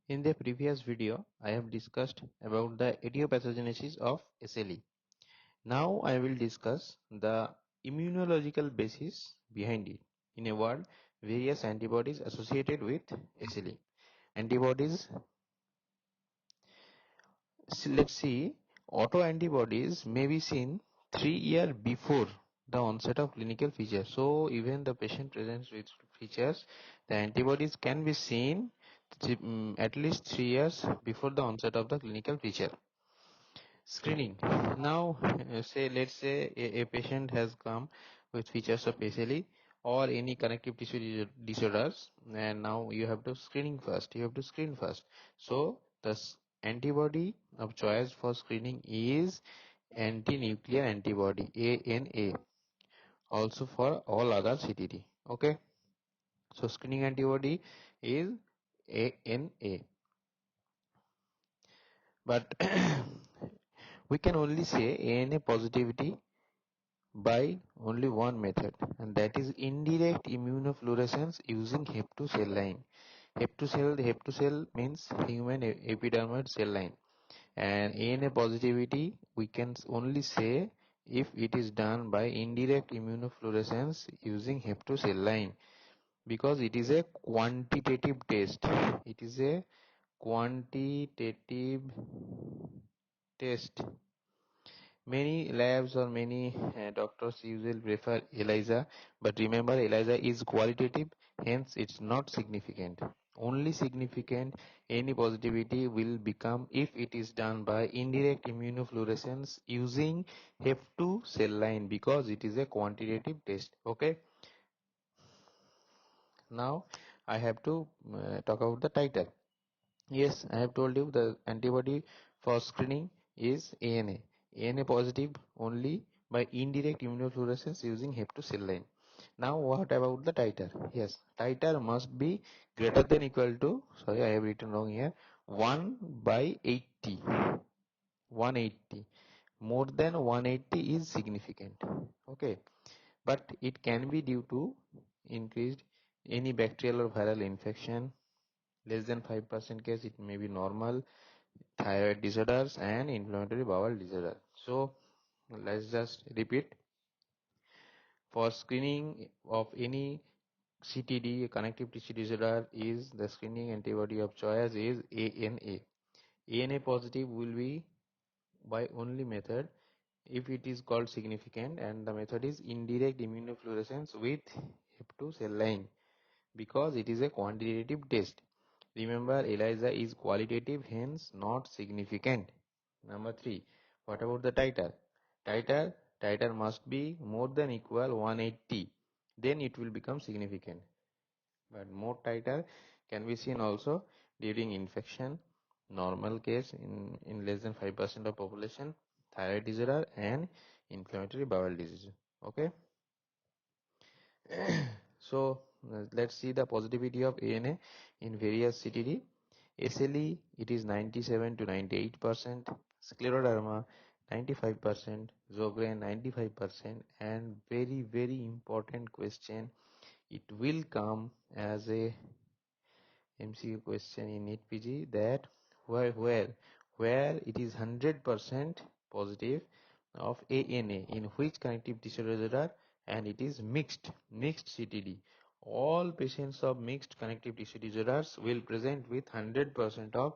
In the previous video, I have discussed about the etiopathogenesis of SLE. Now I will discuss the immunological basis behind it. In a word, various antibodies associated with SLE. Antibodies, let's see, autoantibodies may be seen 3 years before the onset of clinical features. So even the patient presents with features, the antibodies can be seen at least 3 years before the onset of the clinical feature. Screening. Now, let's say a patient has come with features of SLE or any connective tissue disorders, and now you have to screening first. You have to screen first. So the antibody of choice for screening is anti-nuclear antibody ANA. Also for all other CTD. Okay. So screening antibody is ANA. But we can only say ANA positivity by only one method, and that is indirect immunofluorescence using Hep2 cell line. Hep2 cell means human epidermal cell line, and ANA positivity we can only say if it is done by indirect immunofluorescence using Hep2 cell line, because it is a quantitative test. It is a quantitative test. Many labs or many doctors usually prefer ELISA, but remember ELISA is qualitative, hence it's not significant. Only significant any positivity will become if it is done by indirect immunofluorescence using Hep2 cell line, because it is a quantitative test. Okay. Now I have to talk about the titer. Yes, I have told you the antibody for screening is ANA. ANA positive only by indirect immunofluorescence using Hep2 cell line. Now what about the titer? Yes, titer must be greater than equal to, sorry I have written wrong here, 1 by 80. 180. More than 180 is significant. Okay, but it can be due to increased any bacterial or viral infection. Less than 5% case it may be normal, thyroid disorders and inflammatory bowel disorder. So let's just repeat. For screening of any CTD, connective tissue disorder, is the screening antibody of choice is ANA. ANA positive will be by only method if it is called significant, and the method is indirect immunofluorescence with Hep2 cell line, because it is a quantitative test. Remember, ELISA is qualitative, hence not significant. Number 3. What about the titer? Titer must be more than equal 180. Then it will become significant. But more titer can be seen also during infection, normal case in less than 5% of population, thyroid disorder and inflammatory bowel disease. Okay. So let's see the positivity of ANA in various CTD. SLE, it is 97 to 98%, scleroderma 95%, Sjogren 95%, and very important question, it will come as a MCQ question in NEET-PG, that where it is 100% positive of ANA, in which connective tissue disorder, and it is mixed CTD. All patients of mixed connective tissue disorders will present with 100% of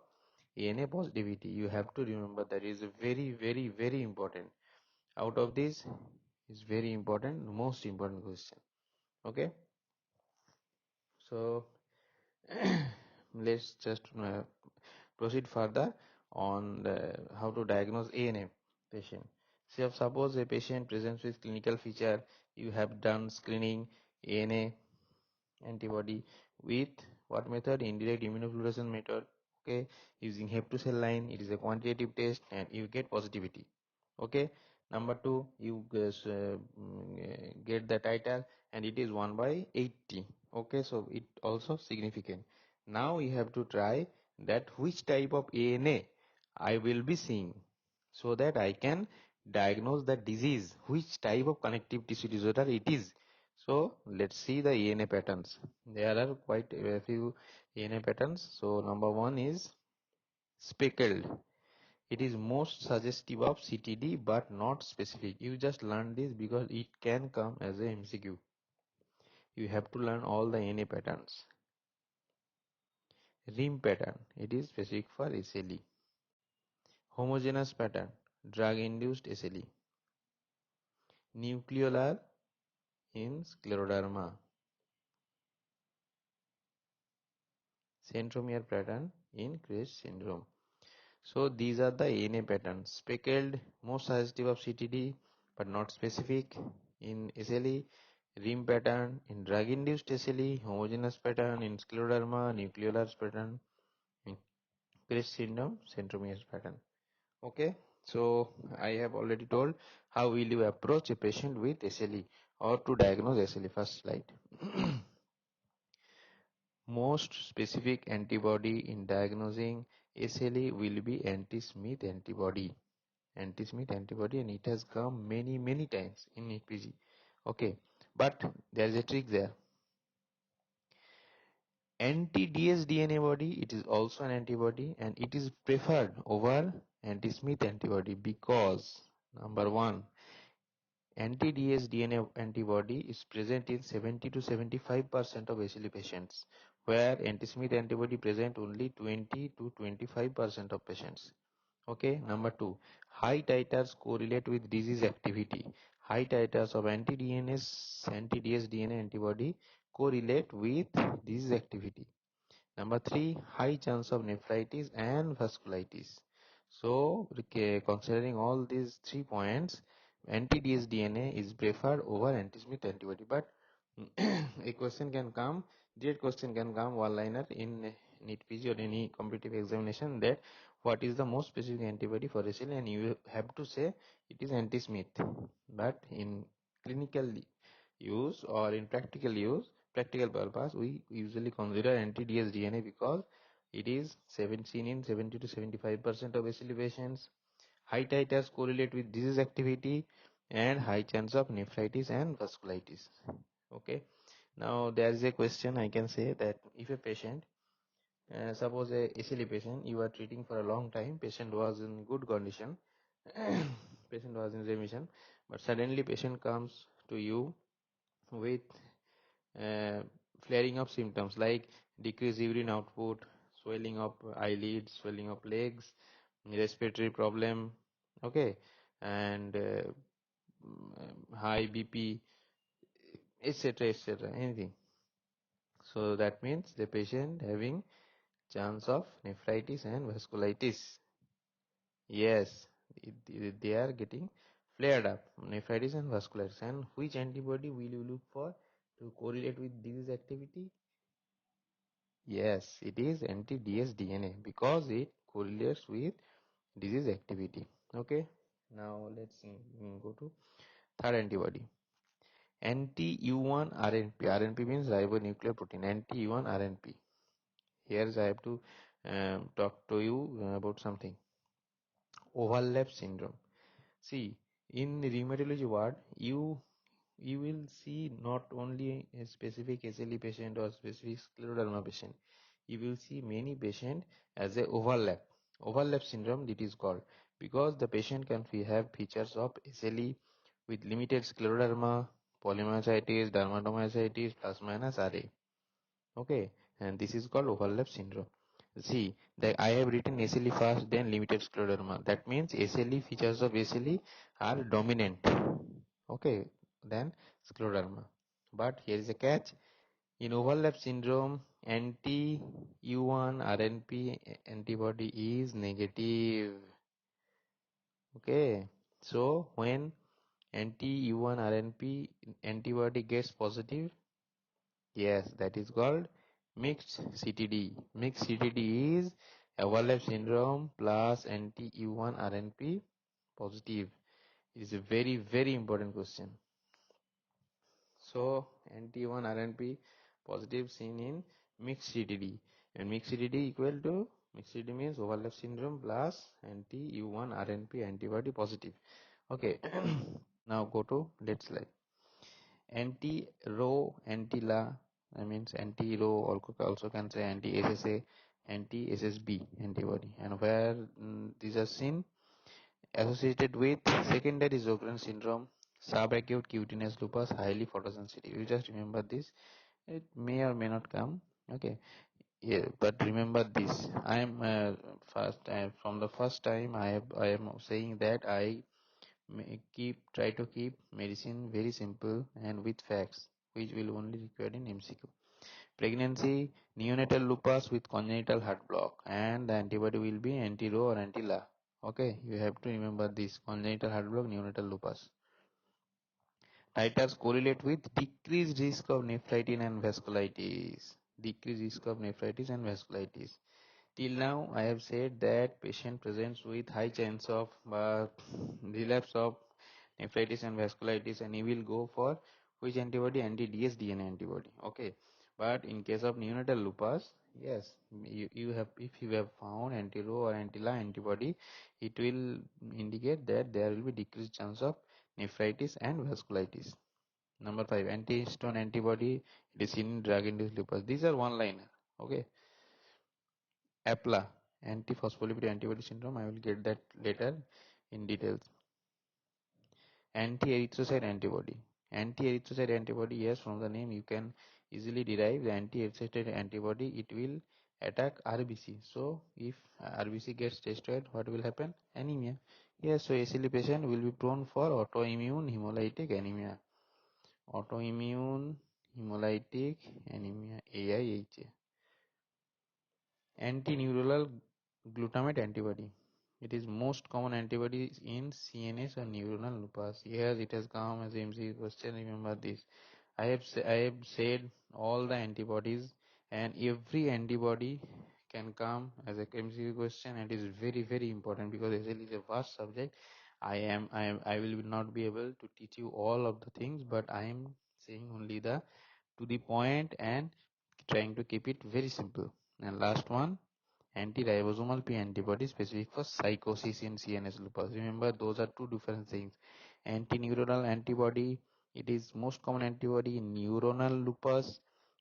ANA positivity. You have to remember that is a very important. Out of this is very important, most important question. Okay. So let's just proceed further on how to diagnose ANA patient. So suppose a patient presents with clinical feature, you have done screening ANA antibody with what method? Indirect immunofluorescence method. Okay, using Hep2 cell line, it is a quantitative test and you get positivity. Okay. Number 2, you get the titer and it is 1 by 80. Okay, so it also significant. Now you have to try that which type of ANA I will be seeing, so that I can diagnose the disease, which type of connective tissue disorder it is. So let's see the ANA patterns. There are quite a few ANA patterns. So number one is speckled. It is most suggestive of CTD but not specific. You just learn this because it can come as a MCQ. You have to learn all the NA patterns. Rim pattern, it is specific for SLE. Homogeneous pattern, drug-induced SLE. Nucleolar in scleroderma. Centromere pattern in Graves syndrome. So these are the ANA patterns. Speckled, most suggestive of CTD but not specific in SLE. Rim pattern in drug-induced SLE. Homogeneous pattern in scleroderma. Nucleolar pattern in Graves syndrome. Centromere pattern. Okay, so I have already told how will you approach a patient with SLE or to diagnose SLE. First slide. Most specific antibody in diagnosing SLE will be anti-Smith antibody. Anti-Smith antibody, and it has come many times in NEET-PG. Okay, but there is a trick there. Anti-dsDNA body, it is also an antibody and it is preferred over anti-Smith antibody because number one, anti-dsDNA antibody is present in 70 to 75% of SLE patients, where anti-Smith antibody present only 20 to 25% of patients. Okay, number two, high titers correlate with disease activity. High titers of anti-dsDNA antibody correlate with disease activity. Number three, high chance of nephritis and vasculitis. So, considering all these 3 points, anti-dsDNA is preferred over anti-Smith antibody. But a question can come, direct question can come, one-liner in NEET-PG or any competitive examination, that what is the most specific antibody for SLE, and you have to say it is anti-Smith. But in clinical use or in practical purpose, we usually consider anti-dsDNA because it is seen in 70 to 75% of SLE patients. High titers correlate with disease activity and high chance of nephritis and vasculitis. Okay, now there is a question I can say that if a patient, suppose a SLE patient, you are treating for a long time, patient was in good condition, patient was in remission, but suddenly patient comes to you with uh, flaring up symptoms like decreased urine output, swelling of eyelids, swelling of legs, respiratory problem, okay, and high BP, etc., anything. So that means the patient having chance of nephritis and vasculitis. Yes, they are getting flared up, nephritis and vasculitis. And which antibody will you look for to correlate with disease activity? Yes, it is anti-dsDNA because it correlates with disease activity. Okay, now let's go to third antibody. Anti-U1 RNP. RNP means ribonuclear protein. Anti-U1 RNP. Here I have to talk to you about something. Overlap syndrome. See, in rheumatology ward, you will see not only a specific SLE patient or specific scleroderma patient. You will see many patient as a overlap syndrome, it is called, because the patient can have features of SLE with limited scleroderma, polymyositis, dermatomyositis plus minus RA. Okay, and this is called overlap syndrome. See, that I have written SLE first, then limited scleroderma. That means SLE features of SLE are dominant. Okay, then scleroderma. But here is a catch. In overlap syndrome, anti-U1 RNP antibody is negative. Okay, so when anti-U1 RNP antibody gets positive, yes, that is called mixed CTD. Mixed CTD is overlap syndrome plus anti-U1 RNP positive. It is a very important question. So anti-U1 RNP positive seen in mixed CTD, and mixed CTD equal to, mixed CTD means overlap syndrome plus anti-U1 RNP antibody positive. Okay, now go to next slide. Anti-Rho, anti-La I means anti-Rho, also can say anti-SSA, anti-SSB antibody, and where these are seen associated with secondary Sjogren's syndrome, subacute cutaneous lupus, highly photosensitive. You just remember this. It may or may not come. Okay. Yeah, but remember this. I am first from the first time I am saying that I try to keep medicine very simple and with facts, which will only require in MCQ. Pregnancy, neonatal lupus with congenital heart block, and the antibody will be anti-Rho or anti-La. Okay, you have to remember this: congenital heart block, neonatal lupus. Titers correlate with decreased risk of nephritis and vasculitis. Decreased risk of nephritis and vasculitis. Till now, I have said that patient presents with high chance of relapse of nephritis and vasculitis, and he will go for which antibody? Anti-DS-DNA antibody. Okay, but in case of neonatal lupus, yes, you have, if you have found anti-Rho or anti-La antibody, it will indicate that there will be decreased chance of nephritis and vasculitis. Number 5, anti-histone antibody. It is seen in drug-induced lupus. These are one-liner. Okay. APLA, antiphospholipid antibody syndrome. I will get that later in details. Anti-erythrocyte antibody. Anti-erythrocyte antibody, yes, from the name you can easily derive the anti-erythrocyte antibody. It will attack RBC. So if RBC gets destroyed, what will happen? Anemia. Yes, so SLE patient will be prone for autoimmune hemolytic anemia. Autoimmune hemolytic anemia, AIHA. Antineuronal glutamate antibody. It is most common antibody in CNS or neuronal lupus. Yes, it has come as MC question. Remember this. I have said all the antibodies, and every antibody can come as a MCQ question, and it is very important because SL is a vast subject. I will not be able to teach you all of the things, but I am saying only the to the point and trying to keep it very simple. And last one, anti-ribosomal P antibody specific for psychosis in CNS lupus. Remember, those are two different things. Anti-neuronal antibody, it is most common antibody in neuronal lupus.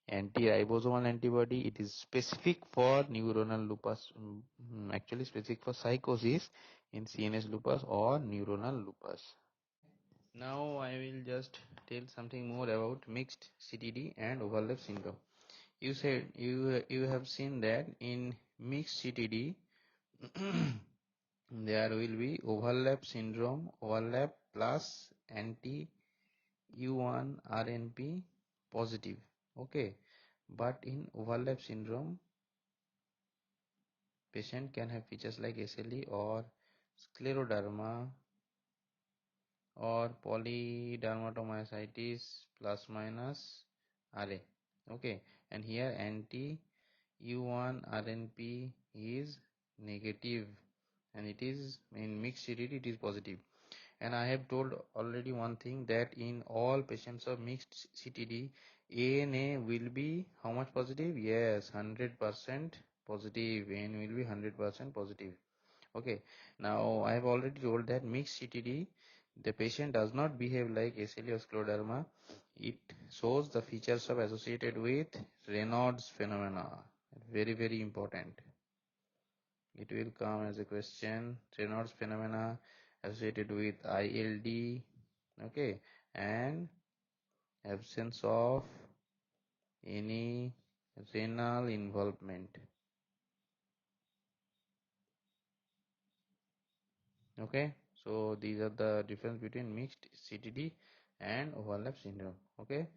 Anti-ribosomal antibody, it is specific for neuronal lupus, actually specific for psychosis in CNS lupus or neuronal lupus. Now I will just tell something more about mixed CTD and overlap syndrome. You said you have seen that in mixed CTD there will be overlap syndrome, overlap plus anti U1 RNP positive. Okay, but in overlap syndrome, patient can have features like SLE or scleroderma or polydermatomyositis plus minus RA. Okay, and here anti U1 RNP is negative, and it is in mixed CTD it is positive. And I have told already one thing, that in all patients of mixed CTD, ANA will be how much positive? Yes, 100% positive. ANA will be 100% positive. Okay, now I have already told that mixed CTD, the patient does not behave like SLE or scleroderma. It shows the features of associated with Raynaud's phenomena. Very important. It will come as a question. Raynaud's phenomena associated with ILD. Okay, and absence of any renal involvement. Okay, so these are the difference between mixed CTD and overlap syndrome. Okay,